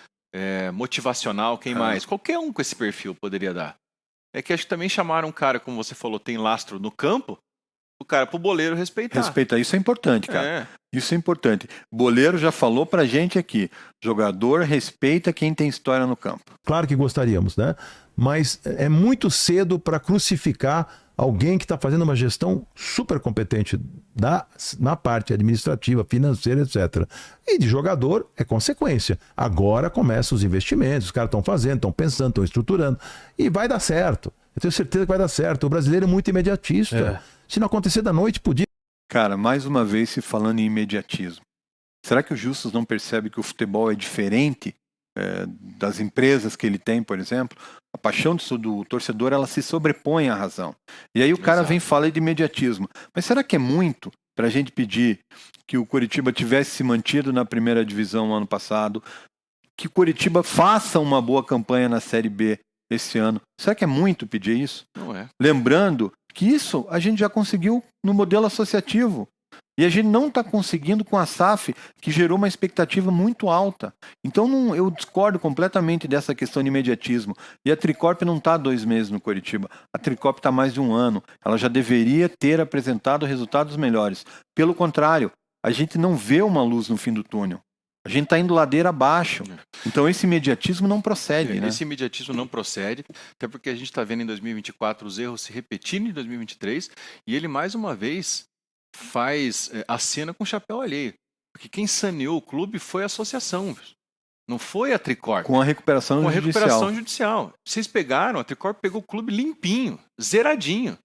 motivacional, quem mais? Qualquer um com esse perfil poderia dar. É que acho que também chamaram um cara, como você falou, tem lastro no campo, o cara pro boleiro respeitar. Respeitar, isso é importante, cara. Isso é importante. Boleiro já falou pra gente aqui, jogador respeita quem tem história no campo. Claro que gostaríamos, né? Mas é muito cedo para crucificar alguém que está fazendo uma gestão super competente na parte administrativa, financeira, etc. E de jogador é consequência. Agora começam os investimentos, os caras estão fazendo, estão pensando, estão estruturando. E vai dar certo. Eu tenho certeza que vai dar certo. O brasileiro é muito imediatista. Se não acontecer da noite, podia. Cara, mais uma vez se falando em imediatismo. Será que o Justus não percebe que o futebol é diferente das empresas que ele tem, por exemplo? A paixão do torcedor, ela se sobrepõe à razão. E aí o cara vem e fala de imediatismo. Mas será que é muito para a gente pedir que o Coritiba tivesse se mantido na primeira divisão no ano passado, que o Coritiba faça uma boa campanha na Série B esse ano? Será que é muito pedir isso? Não é. Lembrando que isso a gente já conseguiu no modelo associativo. E a gente não está conseguindo com a SAF, que gerou uma expectativa muito alta. Então eu discordo completamente dessa questão de imediatismo. E a Tricorp não está 2 meses no Coritiba. A Tricorp está mais de 1 ano. Ela já deveria ter apresentado resultados melhores. Pelo contrário, a gente não vê uma luz no fim do túnel. A gente está indo ladeira abaixo. Então esse imediatismo não procede. Né? Esse imediatismo não procede, até porque a gente está vendo em 2024 os erros se repetindo em 2023, e ele mais uma vez faz a cena com o chapéu alheio. Porque quem saneou o clube foi a associação, não foi a Tricorp. Com a recuperação judicial. Vocês pegaram, a Tricorp pegou o clube limpinho, zeradinho,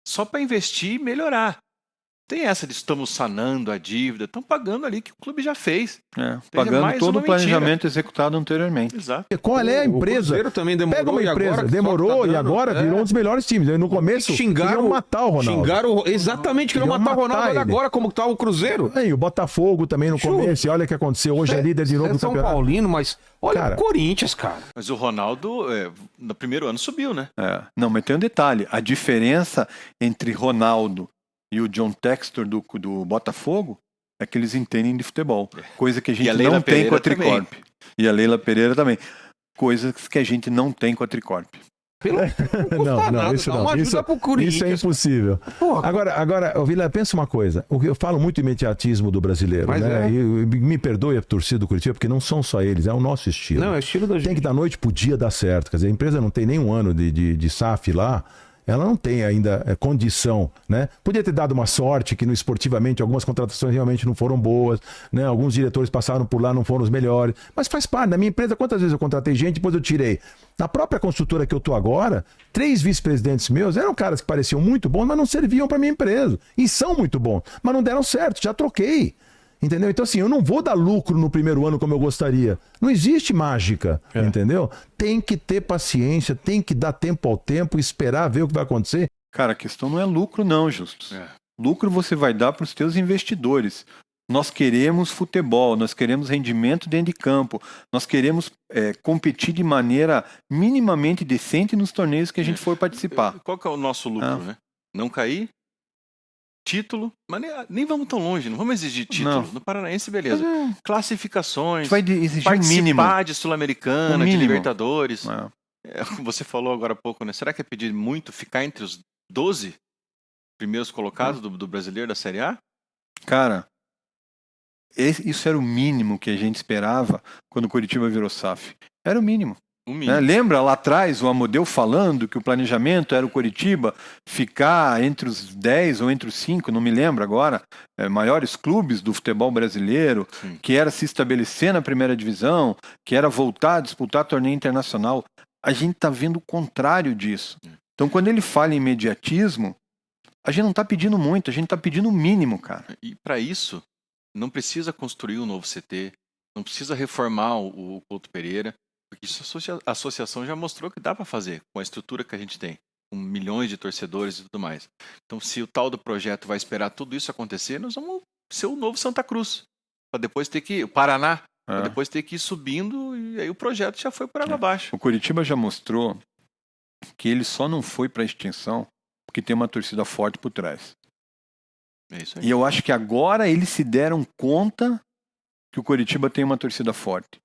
só para investir e melhorar. Tem essa de estamos sanando a dívida, estão pagando ali que o clube já fez. Pagando todo o planejamento executado anteriormente. Exato. Qual é a empresa? O também demorou. Pega uma empresa, demorou e agora virou um dos melhores times. No começo, queriam matar o Ronaldo. Exatamente, queriam matar o Ronaldo. Olha agora como está o Cruzeiro. E o Botafogo também no começo. E olha o que aconteceu. Hoje é líder de novo no São campeonato. Paulino, mas olha Cara, o Corinthians, cara. Mas o Ronaldo, no primeiro ano, subiu, né? Não, mas tem um detalhe. A diferença entre Ronaldo e o John Textor do Botafogo é que eles entendem de futebol. Coisa que a gente não tem com a Tricorp. E a Leila Pereira também. Coisas que a gente não tem com a Tricorp. Não, isso não. Isso é impossível. Agora, Vila, pensa uma coisa. Eu falo muito imediatismo do brasileiro, mas né? E me perdoe a torcida do Curitiba, porque não são só eles, é o nosso estilo. Não, é o estilo da gente. Tem que da noite pro dia dar certo. Quer dizer, a empresa não tem nem 1 ano de SAF lá. Ela não tem ainda condição, né? Podia ter dado uma sorte que no esportivamente algumas contratações realmente não foram boas, né? Alguns diretores passaram por lá, não foram os melhores, mas faz parte. Na minha empresa, quantas vezes eu contratei gente, depois eu tirei. Na própria construtora que eu tô agora, 3 vice-presidentes meus eram caras que pareciam muito bons, mas não serviam para minha empresa. E são muito bons, mas não deram certo, já troquei. Entendeu? Então, assim, eu não vou dar lucro no primeiro ano como eu gostaria. Não existe mágica, entendeu? Tem que ter paciência, tem que dar tempo ao tempo, esperar ver o que vai acontecer. Cara, a questão não é lucro não, Justus. Lucro você vai dar para os teus investidores. Nós queremos futebol, nós queremos rendimento dentro de campo, nós queremos competir de maneira minimamente decente nos torneios que a gente for participar. Qual que é o nosso lucro, né? Não cair, título, mas nem vamos tão longe, não vamos exigir título. Não. No Paranaense, beleza. Classificações, Vai exigir o mínimo. participar de Sul-Americana, O de mínimo. Libertadores. É. Você falou agora há pouco, né? Será que é pedir muito ficar entre os 12 primeiros colocados do brasileiro da Série A? Cara, isso era o mínimo que a gente esperava quando o Coritiba virou SAF. Era o mínimo. O mínimo. Lembra lá atrás o Amodeu falando que o planejamento era o Coritiba ficar entre os 10 ou entre os 5, não me lembro agora, maiores clubes do futebol brasileiro, Sim. que era se estabelecer na primeira divisão, que era voltar a disputar torneio internacional. A gente está vendo o contrário disso. Então, quando ele fala em imediatismo, a gente não está pedindo muito, a gente está pedindo o mínimo, cara. E para isso, não precisa construir um novo CT, não precisa reformar o Couto Pereira, porque isso a associação já mostrou que dá para fazer com a estrutura que a gente tem, com milhões de torcedores e tudo mais. Então, se o tal do projeto vai esperar tudo isso acontecer, nós vamos ser o novo Santa Cruz, para depois ter que o Paraná, para depois ter que ir subindo e aí o projeto já foi por água abaixo. O Coritiba já mostrou que ele só não foi para a extinção porque tem uma torcida forte por trás. É isso aí. E eu acho que agora eles se deram conta que o Coritiba tem uma torcida forte.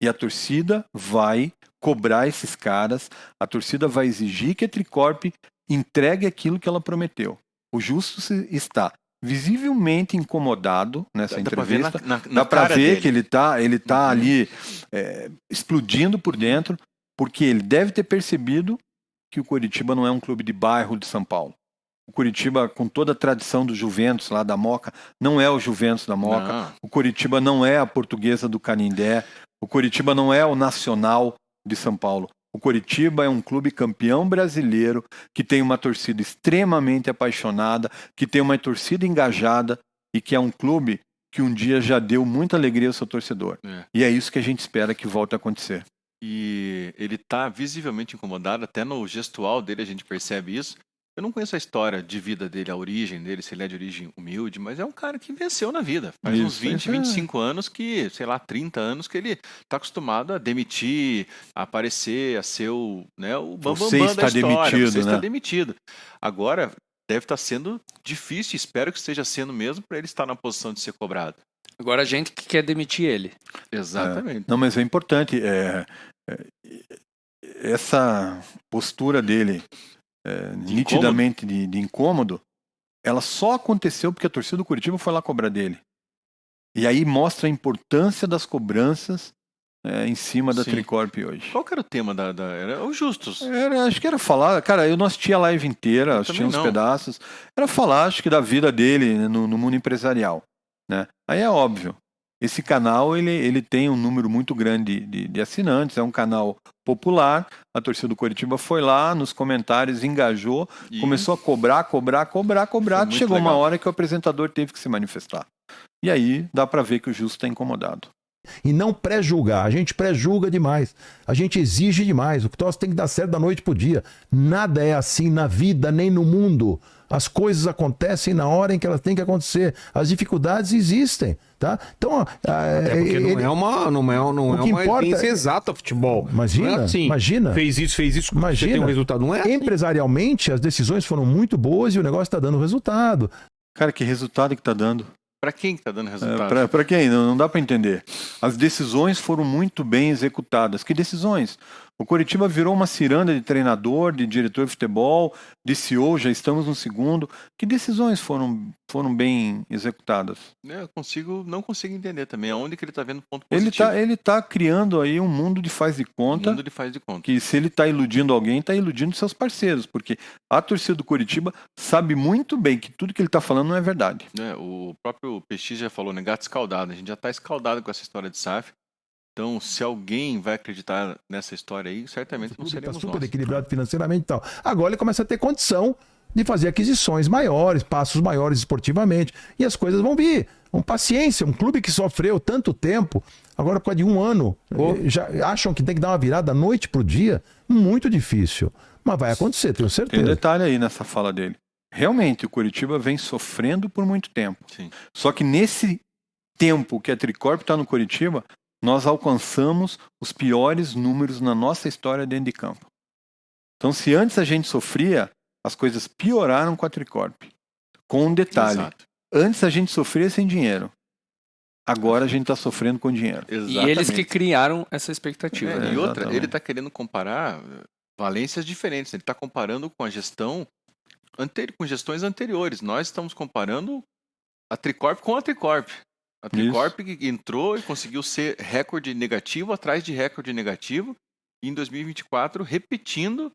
E a torcida vai cobrar esses caras, a torcida vai exigir que a Tricorp entregue aquilo que ela prometeu. O Justus está visivelmente incomodado nessa entrevista. Dá para ver que ele tá ali explodindo por dentro, porque ele deve ter percebido que o Coritiba não é um clube de bairro de São Paulo. O Coritiba, com toda a tradição do Juventus lá da Moca, não é o Juventus da Moca. Não. O Coritiba não é a Portuguesa do Canindé. O Coritiba não é o Nacional de São Paulo. O Coritiba é um clube campeão brasileiro que tem uma torcida extremamente apaixonada, que tem uma torcida engajada e que é um clube que um dia já deu muita alegria ao seu torcedor. E é isso que a gente espera que volte a acontecer. E ele está visivelmente incomodado, até no gestual dele a gente percebe isso. Eu não conheço a história de vida dele, a origem dele, se ele é de origem humilde, mas é um cara que venceu na vida. Faz uns 20, 25 anos que, sei lá, 30 anos que ele está acostumado a demitir, a aparecer, a ser o bambambam da história. Você está demitido. Agora, deve estar sendo difícil, espero que esteja sendo mesmo, para ele estar na posição de ser cobrado. Agora a gente que quer demitir ele. Exatamente. Não, mas é importante. Essa postura dele, nitidamente de incômodo, ela só aconteceu porque a torcida do Coritiba foi lá cobrar dele. E aí mostra a importância das cobranças em cima da Tricorp hoje. Qual que era o tema era o Justus? Acho que era falar, cara, eu não assisti a live inteira, assisti uns pedaços. Era falar, acho que da vida dele no mundo empresarial, né? Aí é óbvio. Esse canal, ele tem um número muito grande de assinantes, é um canal popular, a torcida do Coritiba foi lá, nos comentários, engajou, começou a cobrar, chegou uma hora que o apresentador teve que se manifestar. E aí dá pra ver que o Justo está incomodado. E não pré-julgar, a gente pré-julga demais, a gente exige demais, o troço tem que dar certo da noite pro dia. Nada é assim na vida, nem no mundo. As coisas acontecem na hora em que elas têm que acontecer. As dificuldades existem, tá? Então, porque não é uma ciência exata futebol. Imagina, não é assim, imagina. Fez isso, imagina, você tem um resultado. Não é assim. Empresarialmente, as decisões foram muito boas e o negócio está dando resultado. Cara, que resultado que tá dando? Para quem que tá dando resultado? Para quem? Não dá para entender. As decisões foram muito bem executadas. Que decisões? O Coritiba virou uma ciranda de treinador, de diretor de futebol, de CEO, já estamos no segundo. Que decisões foram bem executadas? Não consigo entender também. Aonde que ele está vendo ponto positivo? Ele tá criando aí um mundo de faz de conta. Que se ele está iludindo alguém, está iludindo seus parceiros. Porque a torcida do Coritiba sabe muito bem que tudo que ele está falando não é verdade. O próprio PX já falou, né? Gato escaldado. A gente já está escaldado com essa história de SAF. Então, se alguém vai acreditar nessa história aí, certamente não seremos nós. Está super equilibrado financeiramente e tal. Agora ele começa a ter condição de fazer aquisições maiores, passos maiores esportivamente. E as coisas vão vir. Com paciência. Um clube que sofreu tanto tempo, agora por causa de um ano, já acham que tem que dar uma virada da noite pro dia. Muito difícil. Mas vai acontecer, tenho certeza. Tem um detalhe aí nessa fala dele. Realmente, o Coritiba vem sofrendo por muito tempo. Sim. Só que nesse tempo que a Tricorp está no Coritiba, nós alcançamos os piores números na nossa história dentro de campo. Então, se antes a gente sofria, as coisas pioraram com a Tricorp. Com um detalhe. Exato. Antes a gente sofria sem dinheiro. Agora a gente está sofrendo com dinheiro. Exatamente. E eles que criaram essa expectativa. É, né? e outra, Exatamente. ele está querendo comparar valências diferentes. Ele está comparando com a gestão com gestões anteriores. Nós estamos comparando a Tricorp com a Tricorp. A Tricorp que entrou e conseguiu ser recorde negativo atrás de recorde negativo. E em 2024, repetindo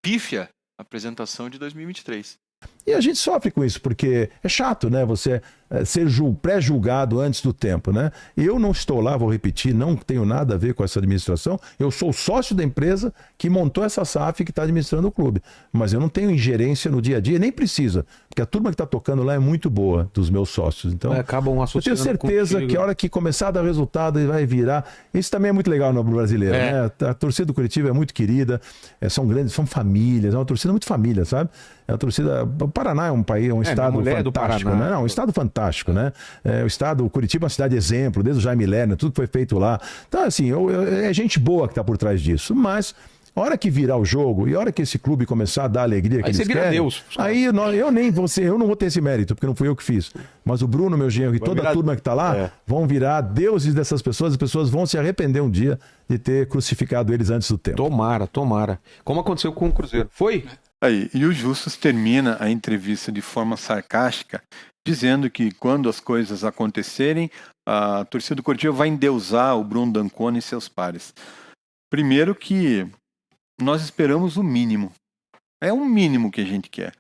pífia a apresentação de 2023. E a gente sofre com isso, porque é chato, né? Você ser pré-julgado antes do tempo, né? Eu não estou lá, vou repetir, não tenho nada a ver com essa administração. Eu sou o sócio da empresa que montou essa SAF que está administrando o clube. Mas eu não tenho ingerência no dia a dia, nem precisa, porque a turma que está tocando lá é muito boa, dos meus sócios. Então, acabam eu associando tenho certeza contigo. que a hora que começar a dar resultado, ele vai virar. Isso também é muito legal no brasileiro, né? A torcida do Curitiba é muito querida, são grandes, são famílias, é uma torcida muito família, sabe? É uma torcida. O Paraná é um país, um estado mulher fantástico, do Paraná. né? Não, um estado fantástico, né? O estado, o Curitiba é uma cidade exemplo, desde o Jaime Lerner, tudo que foi feito lá. Então, assim, é gente boa que está por trás disso, mas a hora que virar o jogo e a hora que esse clube começar a dar a alegria que Aí eles você vira querem, Deus. aí eu não vou ter esse mérito, porque não fui eu que fiz. Mas o Bruno, meu genro, e toda a turma que está lá vão virar deuses dessas pessoas, as pessoas vão se arrepender um dia de ter crucificado eles antes do tempo. Tomara. Como aconteceu com o Cruzeiro. Foi? Aí, e o Justus termina a entrevista de forma sarcástica, dizendo que quando as coisas acontecerem, a torcida do Curitiba vai endeusar o Bruno D'Ancona e seus pares. Primeiro que nós esperamos o mínimo. É o mínimo que a gente quer.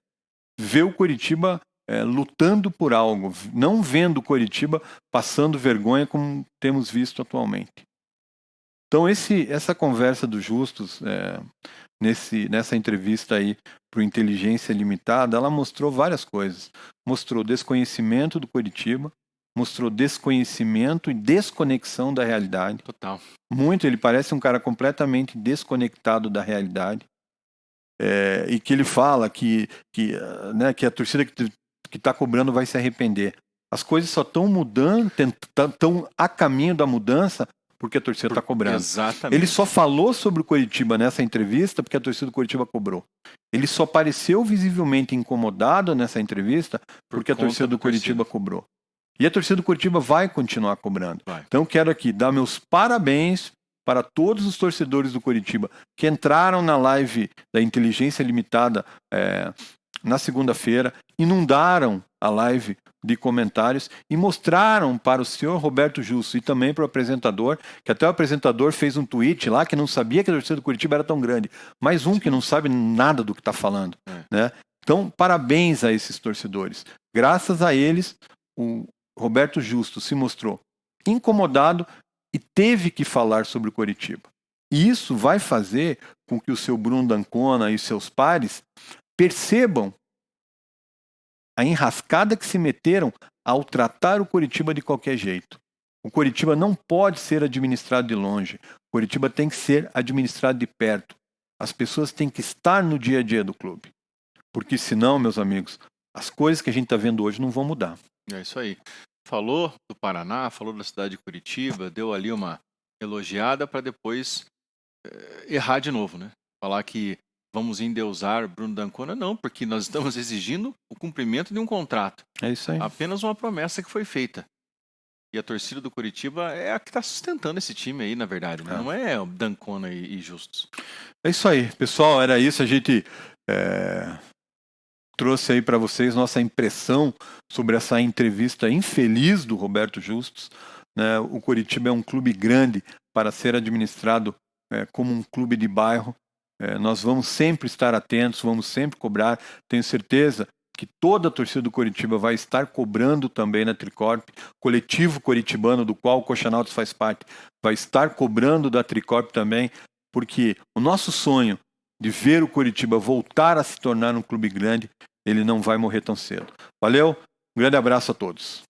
Ver o Curitiba lutando por algo, não vendo o Curitiba passando vergonha como temos visto atualmente. Então essa conversa do Justus, nessa entrevista aí para o Inteligência Limitada, ela mostrou várias coisas. Mostrou desconhecimento do Curitiba, mostrou desconhecimento e desconexão da realidade. Total. Ele parece um cara completamente desconectado da realidade. E que ele fala que a torcida que está cobrando vai se arrepender. As coisas só estão mudando, estão a caminho da mudança porque a torcida está cobrando. Exatamente. Ele só falou sobre o Curitiba nessa entrevista porque a torcida do Curitiba cobrou. Ele só pareceu visivelmente incomodado nessa entrevista porque a torcida do Curitiba cobrou. E a torcida do Curitiba vai continuar cobrando. Então quero aqui dar meus parabéns para todos os torcedores do Curitiba que entraram na live da Inteligência Limitada na segunda-feira, inundaram a live de comentários e mostraram para o senhor Roberto Justo e também para o apresentador, que até o apresentador fez um tweet lá que não sabia que a torcida do Curitiba era tão grande. Mais um que não sabe nada do que está falando. Né? Então, parabéns a esses torcedores. Graças a eles, o Roberto Justo se mostrou incomodado e teve que falar sobre o Curitiba. E isso vai fazer com que o seu Bruno D'Ancona e seus pares percebam a enrascada que se meteram ao tratar o Curitiba de qualquer jeito. O Curitiba não pode ser administrado de longe. O Curitiba tem que ser administrado de perto. As pessoas têm que estar no dia a dia do clube. Porque senão, meus amigos, as coisas que a gente está vendo hoje não vão mudar. É isso aí. Falou do Paraná, falou da cidade de Curitiba, deu ali uma elogiada para depois errar de novo, né? Falar que vamos endeusar Bruno D'Ancona, não, porque nós estamos exigindo o cumprimento de um contrato. É isso aí. Apenas uma promessa que foi feita. E a torcida do Curitiba é a que está sustentando esse time aí, na verdade. Né? Não é o D'Ancona e Justus. É isso aí, pessoal. Era isso. A gente trouxe aí para vocês nossa impressão sobre essa entrevista infeliz do Roberto Justus. Né? O Curitiba é um clube grande para ser administrado como um clube de bairro. Nós vamos sempre estar atentos, vamos sempre cobrar. Tenho certeza que toda a torcida do Curitiba vai estar cobrando também na Tricorp. O coletivo curitibano, do qual o Coxanautas faz parte, vai estar cobrando da Tricorp também, porque o nosso sonho de ver o Curitiba voltar a se tornar um clube grande, ele não vai morrer tão cedo. Valeu, um grande abraço a todos.